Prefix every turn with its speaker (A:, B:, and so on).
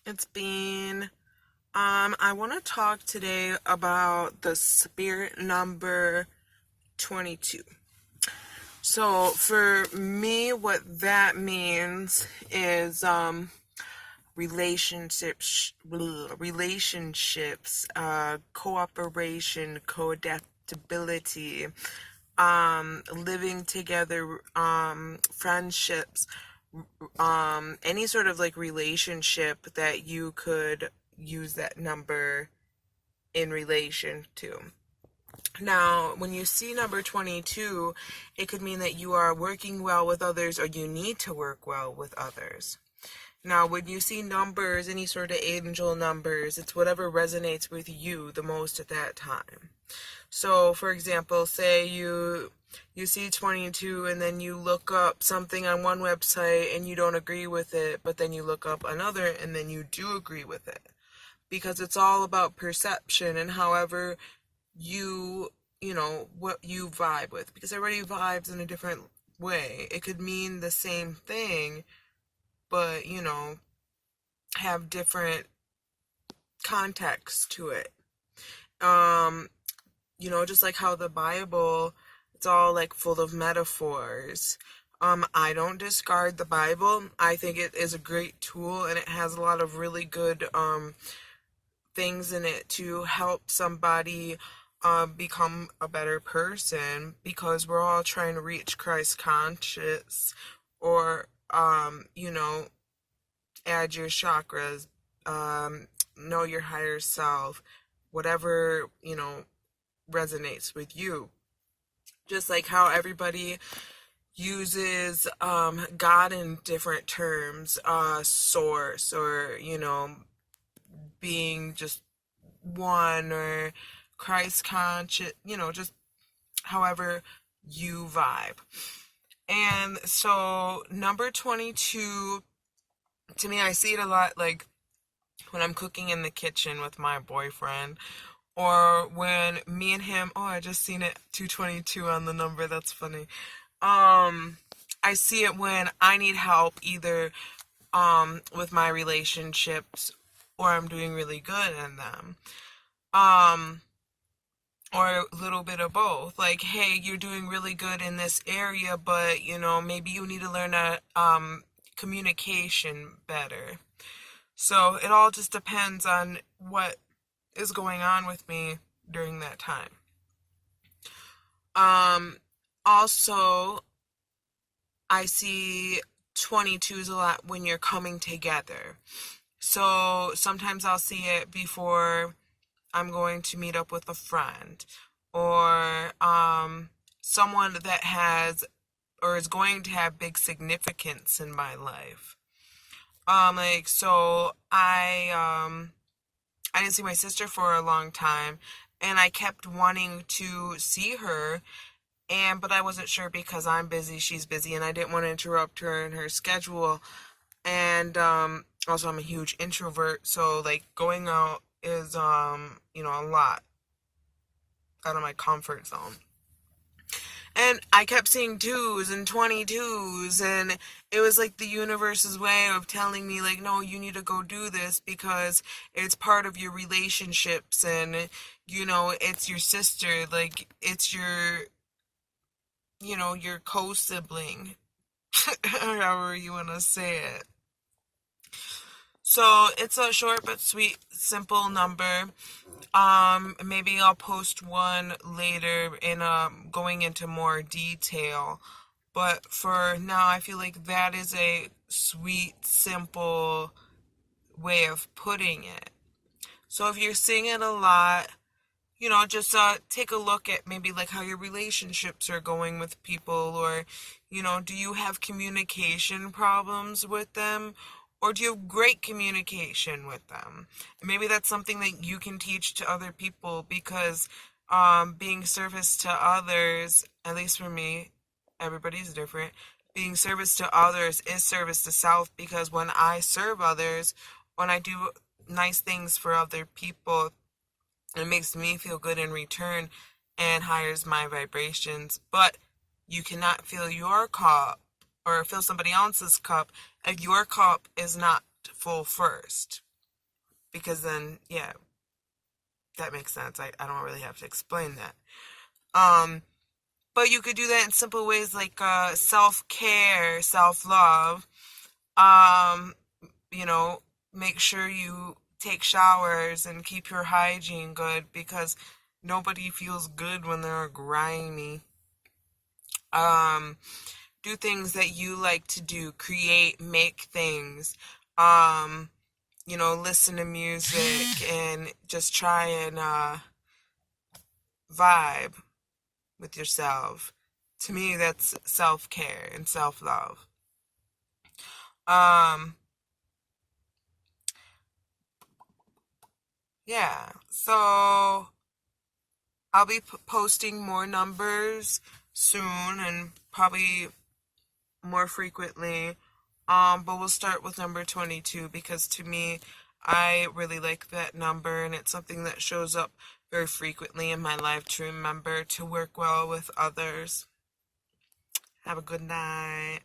A: It's been I want to talk today about the spirit number 22. So for me what that means is relationships, cooperation, co-adaptability, living together, friendships, any sort of like relationship that you could use that number in relation to. Now, when you see number 22, it could mean that you are working well with others or you need to work well with others. Now, when you see numbers, any sort of angel numbers, it's whatever resonates with you the most at that time. So, for example, say you see 22 and then you look up something on one website and you don't agree with it, but then you look up another and then you do agree with it. Because it's all about perception and however what you vibe with. Because everybody vibes in a different way. It could mean the same thing, but, have different context to it. Just like how the Bible, it's all like full of metaphors. I don't discard the Bible. I think it is a great tool and it has a lot of really good things in it to help somebody become a better person, because we're all trying to reach Christ conscious, or add your chakras, know your higher self, whatever resonates with you. Just like how everybody uses God in different terms, source, or being just one, or Christ conscious, just however you vibe. And so number 22, to me, I see it a lot like when I'm cooking in the kitchen with my boyfriend, or when me and him, oh, I just seen it, 222 on the number, that's funny. I see it when I need help either with my relationships, or I'm doing really good in them. Or a little bit of both. Like, hey, you're doing really good in this area, but maybe you need to learn communication better. So it all just depends on what is going on with me during that time. Also, I see 22s a lot when you're coming together. So sometimes I'll see it before I'm going to meet up with a friend, or someone that has or is going to have big significance in my life. So I didn't see my sister for a long time, and I kept wanting to see her, but I wasn't sure because I'm busy, she's busy, and I didn't want to interrupt her in her schedule. And also I'm a huge introvert, so like going out is a lot out of my comfort zone. And I kept seeing 2s and 22s, and it was like the universe's way of telling me, like, no, you need to go do this because it's part of your relationships, and it's your sister, like it's your co-sibling, however you want to say it. So it's a short but sweet, simple number. Maybe I'll post one later in going into more detail. But for now, I feel like that is a sweet, simple way of putting it. So if you're seeing it a lot, just take a look at maybe like how your relationships are going with people, or, do you have communication problems with them? Or do you have great communication with them? Maybe that's something that you can teach to other people, because being service to others, at least for me, everybody's different. Being service to others is service to self, because when I serve others, when I do nice things for other people, it makes me feel good in return and higher my vibrations. But you cannot fill your cup or fill somebody else's cup if your cup is not full first. because then, yeah, that makes sense. I don't really have to explain that. But you could do that in simple ways like self-care, self-love. Um, you know, make sure you take showers and keep your hygiene good because nobody feels good when they're grimy. Um, do things that you like to do, create, make things. Um, listen to music and just try and vibe with yourself. To me, that's self-care and self-love. Um, yeah. So I'll be posting more numbers soon and probably more frequently. But we'll start with number 22 because to me, I really like that number and it's something that shows up very frequently in my life to remember to work well with others. Have a good night.